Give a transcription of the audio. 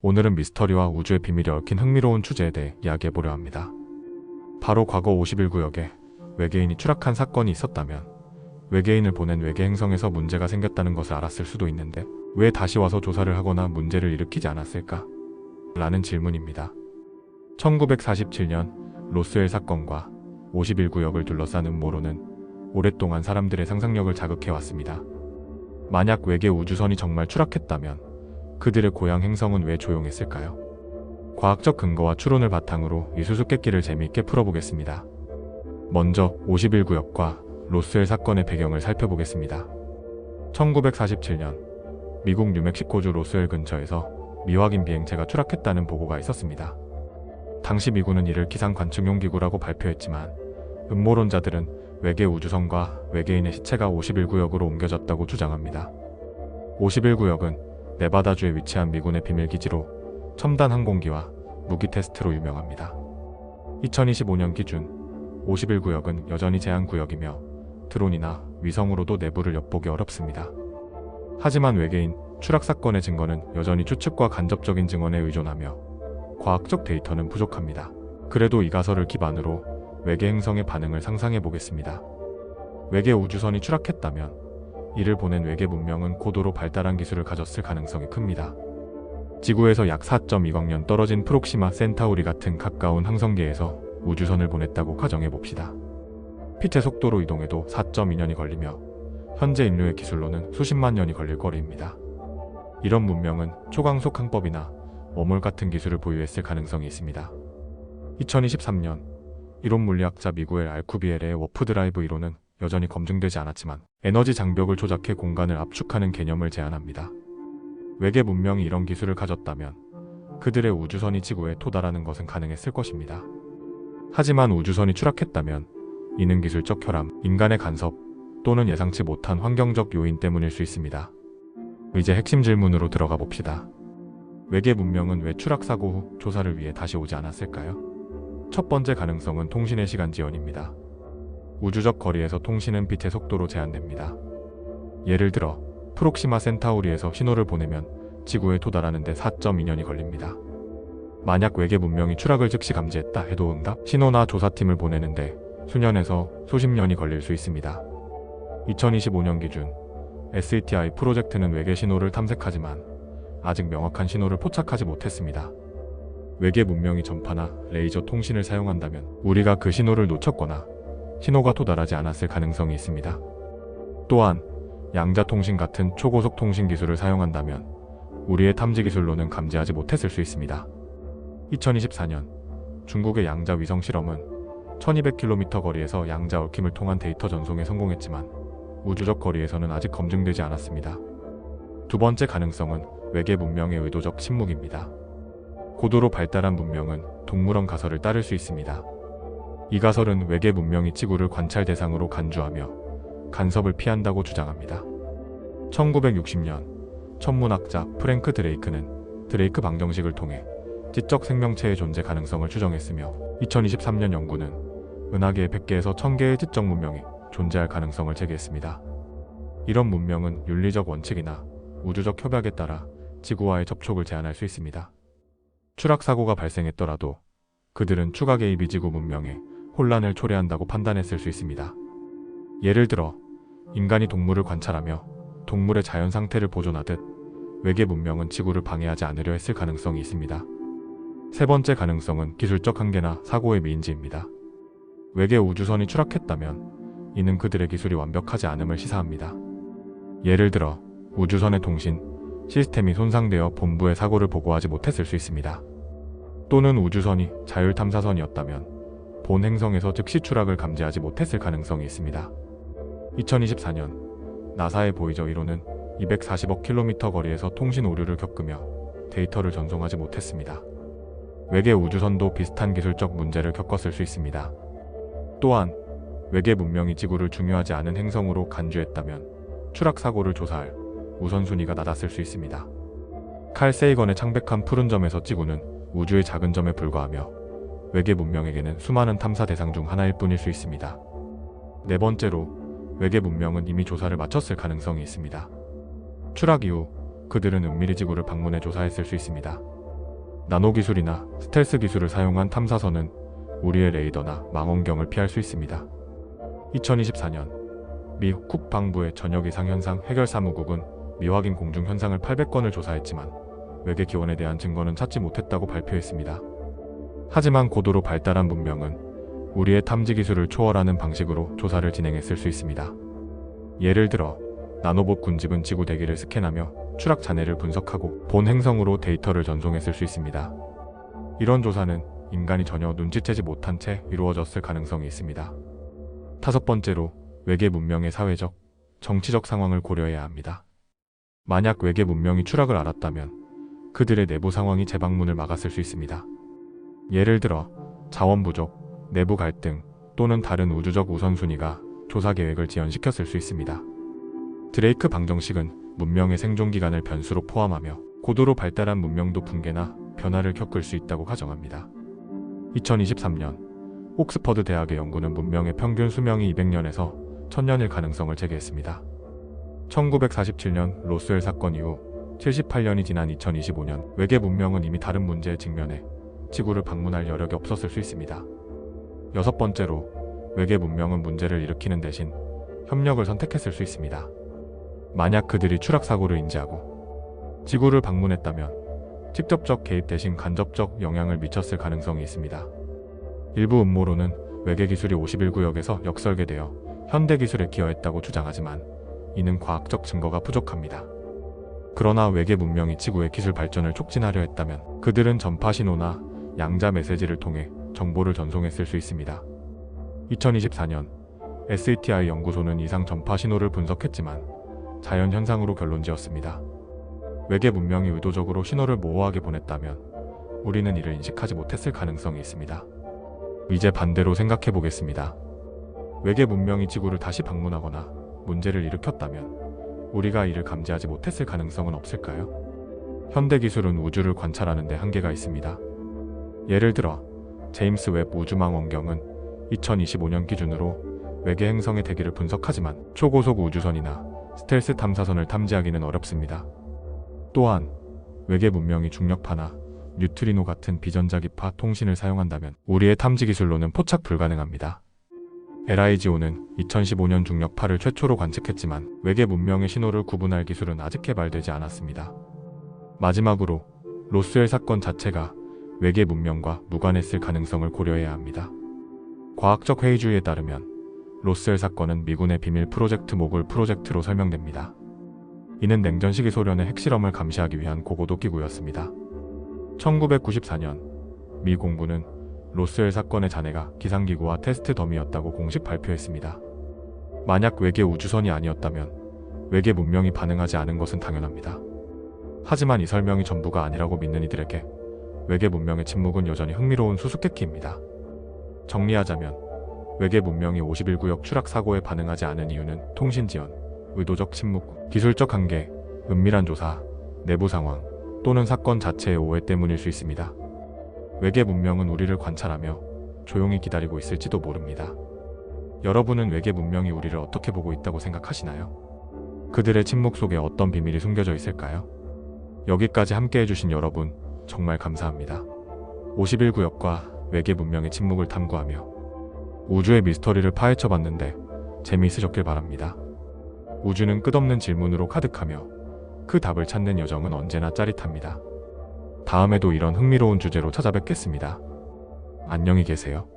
오늘은 미스터리와 우주의 비밀이 얽힌 흥미로운 주제에 대해 이야기해보려 합니다. 바로 과거 51구역에 외계인이 추락한 사건이 있었다면 외계인을 보낸 외계 행성에서 문제가 생겼다는 것을 알았을 수도 있는데 왜 다시 와서 조사를 하거나 문제를 일으키지 않았을까? 라는 질문입니다. 1947년 로스웰 사건과 51구역을 둘러싼 음모론은 오랫동안 사람들의 상상력을 자극해왔습니다. 만약 외계 우주선이 정말 추락했다면 그들의 고향 행성은 왜 조용했을까요? 과학적 근거와 추론을 바탕으로 이 수수께끼를 재미있게 풀어보겠습니다. 먼저 51구역과 로스웰 사건의 배경을 살펴보겠습니다. 1947년 미국 뉴멕시코주 로스웰 근처에서 미확인 비행체가 추락했다는 보고가 있었습니다. 당시 미군은 이를 기상 관측용 기구라고 발표했지만 음모론자들은 외계 우주선과 외계인의 시체가 51구역으로 옮겨졌다고 주장합니다. 51구역은 네바다주에 위치한 미군의 비밀기지로 첨단 항공기와 무기 테스트로 유명합니다. 2025년 기준 51구역은 여전히 제한구역이며 드론이나 위성으로도 내부를 엿보기 어렵습니다. 하지만 외계인 추락 사건의 증거는 여전히 추측과 간접적인 증언에 의존하며 과학적 데이터는 부족합니다. 그래도 이 가설을 기반으로 외계 행성의 반응을 상상해 보겠습니다. 외계 우주선이 추락했다면 이를 보낸 외계 문명은 고도로 발달한 기술을 가졌을 가능성이 큽니다. 지구에서 약 4.2광년 떨어진 프록시마 센타우리 같은 가까운 항성계에서 우주선을 보냈다고 가정해 봅시다. 빛의 속도로 이동해도 4.2년이 걸리며 현재 인류의 기술로는 수십만 년이 걸릴 거리입니다. 이런 문명은 초강속 항법이나 워몰 같은 기술을 보유했을 가능성이 있습니다. 2023년 이론 물리학자 미구엘 알쿠비엘의 워프 드라이브 이론은 여전히 검증되지 않았지만 에너지 장벽을 조작해 공간을 압축하는 개념을 제안합니다. 외계 문명이 이런 기술을 가졌다면 그들의 우주선이 지구에 도달하는 것은 가능했을 것입니다. 하지만 우주선이 추락했다면 이는 기술적 혈암, 인간의 간섭 또는 예상치 못한 환경적 요인 때문일 수 있습니다. 이제 핵심 질문으로 들어가 봅시다. 외계 문명은 왜 추락 사고 후 조사를 위해 다시 오지 않았을까요? 첫 번째 가능성은 통신의 시간 지연입니다. 우주적 거리에서 통신은 빛의 속도로 제한됩니다. 예를 들어 프록시마 센타우리에서 신호를 보내면 지구에 도달하는 데 4.2년이 걸립니다. 만약 외계 문명이 추락을 즉시 감지했다 해도 응답, 신호나 조사팀을 보내는데 수년에서 수십 년이 걸릴 수 있습니다. 2025년 기준 SETI 프로젝트는 외계 신호를 탐색하지만 아직 명확한 신호를 포착하지 못했습니다. 외계 문명이 전파나 레이저 통신을 사용한다면 우리가 그 신호를 놓쳤거나 신호가 도달하지 않았을 가능성이 있습니다. 또한 양자통신 같은 초고속 통신 기술을 사용한다면 우리의 탐지 기술로는 감지하지 못했을 수 있습니다. 2024년 중국의 양자 위성 실험은 1200km 거리에서 양자 얽힘을 통한 데이터 전송에 성공했지만 우주적 거리에서는 아직 검증되지 않았습니다. 두 번째 가능성은 외계 문명의 의도적 침묵입니다. 고도로 발달한 문명은 동물원 가설을 따를 수 있습니다. 이 가설은 외계 문명이 지구를 관찰 대상으로 간주하며 간섭을 피한다고 주장합니다. 1960년 천문학자 프랭크 드레이크는 드레이크 방정식을 통해 지적 생명체의 존재 가능성을 추정했으며 2023년 연구는 은하계의 100개에서 1000개의 지적 문명이 존재할 가능성을 제기했습니다. 이런 문명은 윤리적 원칙이나 우주적 협약에 따라 지구와의 접촉을 제한할 수 있습니다. 추락 사고가 발생했더라도 그들은 추가 개입이 지구 문명에 혼란을 초래한다고 판단했을 수 있습니다. 예를 들어 인간이 동물을 관찰하며 동물의 자연 상태를 보존하듯 외계 문명은 지구를 방해하지 않으려 했을 가능성이 있습니다. 세 번째 가능성은 기술적 한계나 사고의 미인지입니다. 외계 우주선이 추락했다면 이는 그들의 기술이 완벽하지 않음을 시사합니다. 예를 들어 우주선의 통신 시스템이 손상되어 본부에 사고를 보고하지 못했을 수 있습니다. 또는 우주선이 자율탐사선이었다면 본 행성에서 즉시 추락을 감지하지 못했을 가능성이 있습니다. 2024년 나사의 보이저 1호는 240억 킬로미터 거리에서 통신 오류를 겪으며 데이터를 전송하지 못했습니다. 외계 우주선도 비슷한 기술적 문제를 겪었을 수 있습니다. 또한 외계 문명이 지구를 중요하지 않은 행성으로 간주했다면 추락 사고를 조사할 우선순위가 낮았을 수 있습니다. 칼 세이건의 창백한 푸른 점에서 지구는 우주의 작은 점에 불과하며 외계 문명에게는 수많은 탐사 대상 중 하나일 뿐일 수 있습니다. 네 번째로 외계 문명은 이미 조사를 마쳤을 가능성이 있습니다. 추락 이후 그들은 은밀히 지구를 방문해 조사했을 수 있습니다. 나노 기술이나 스텔스 기술을 사용한 탐사선은 우리의 레이더나 망원경을 피할 수 있습니다. 2024년 미 국방부의 저녁 이상 현상 해결 사무국은 미확인 공중 현상을 800건을 조사했지만 외계 기원에 대한 증거는 찾지 못했다고 발표했습니다. 하지만 고도로 발달한 문명은 우리의 탐지 기술을 초월하는 방식으로 조사를 진행했을 수 있습니다. 예를 들어 나노봇 군집은 지구 대기를 스캔하며 추락 잔해를 분석하고 본 행성으로 데이터를 전송했을 수 있습니다. 이런 조사는 인간이 전혀 눈치채지 못한 채 이루어졌을 가능성이 있습니다. 다섯 번째로 외계 문명의 사회적, 정치적 상황을 고려해야 합니다. 만약 외계 문명이 추락을 알았다면 그들의 내부 상황이 재방문을 막았을 수 있습니다. 예를 들어 자원 부족, 내부 갈등 또는 다른 우주적 우선순위가 조사 계획을 지연시켰을 수 있습니다. 드레이크 방정식은 문명의 생존 기간을 변수로 포함하며 고도로 발달한 문명도 붕괴나 변화를 겪을 수 있다고 가정합니다. 2023년 옥스퍼드 대학의 연구는 문명의 평균 수명이 200년에서 1000년일 가능성을 제기했습니다. 1947년 로스웰 사건 이후 78년이 지난 2025년 외계 문명은 이미 다른 문제에 직면해 지구를 방문할 여력이 없었을 수 있습니다. 여섯 번째로 외계 문명은 문제를 일으키는 대신 협력을 선택했을 수 있습니다. 만약 그들이 추락 사고를 인지하고 지구를 방문했다면 직접적 개입 대신 간접적 영향을 미쳤을 가능성이 있습니다. 일부 음모론은 외계 기술이 51구역에서 역설계되어 현대 기술에 기여했다고 주장하지만 이는 과학적 증거가 부족합니다. 그러나 외계 문명이 지구의 기술 발전을 촉진하려 했다면 그들은 전파 신호나 양자 메시지를 통해 정보를 전송했을 수 있습니다. 2024년 SETI 연구소는 이상 전파 신호를 분석했지만 자연 현상으로 결론지었습니다. 외계 문명이 의도적으로 신호를 모호하게 보냈다면 우리는 이를 인식하지 못했을 가능성이 있습니다. 이제 반대로 생각해 보겠습니다. 외계 문명이 지구를 다시 방문하거나 문제를 일으켰다면 우리가 이를 감지하지 못했을 가능성은 없을까요? 현대 기술은 우주를 관찰하는 데 한계가 있습니다. 예를 들어 제임스 웹 우주망원경은 2025년 기준으로 외계 행성의 대기를 분석하지만 초고속 우주선이나 스텔스 탐사선을 탐지하기는 어렵습니다. 또한 외계 문명이 중력파나 뉴트리노 같은 비전자기파 통신을 사용한다면 우리의 탐지 기술로는 포착 불가능합니다. LIGO는 2015년 중력파를 최초로 관측했지만 외계 문명의 신호를 구분할 기술은 아직 개발되지 않았습니다. 마지막으로 로스웰 사건 자체가 외계 문명과 무관했을 가능성을 고려해야 합니다. 과학적 회의주의에 따르면 로스웰 사건은 미군의 비밀 프로젝트 모글 프로젝트로 설명됩니다. 이는 냉전 시기 소련의 핵실험을 감시하기 위한 고고도 기구였습니다. 1994년 미 공군은 로스웰 사건의 잔해가 기상기구와 테스트 더미였다고 공식 발표했습니다. 만약 외계 우주선이 아니었다면 외계 문명이 반응하지 않은 것은 당연합니다. 하지만 이 설명이 전부가 아니라고 믿는 이들에게 외계 문명의 침묵은 여전히 흥미로운 수수께끼입니다. 정리하자면 외계 문명이 51구역 추락 사고에 반응하지 않은 이유는 통신 지연, 의도적 침묵, 기술적 한계, 은밀한 조사, 내부 상황 또는 사건 자체의 오해 때문일 수 있습니다. 외계 문명은 우리를 관찰하며 조용히 기다리고 있을지도 모릅니다. 여러분은 외계 문명이 우리를 어떻게 보고 있다고 생각하시나요? 그들의 침묵 속에 어떤 비밀이 숨겨져 있을까요? 여기까지 함께 해주신 여러분 정말 감사합니다. 51구역과 외계 문명의 침묵을 탐구하며 우주의 미스터리를 파헤쳐봤는데 재미있으셨길 바랍니다. 우주는 끝없는 질문으로 가득하며 그 답을 찾는 여정은 언제나 짜릿합니다. 다음에도 이런 흥미로운 주제로 찾아뵙겠습니다. 안녕히 계세요.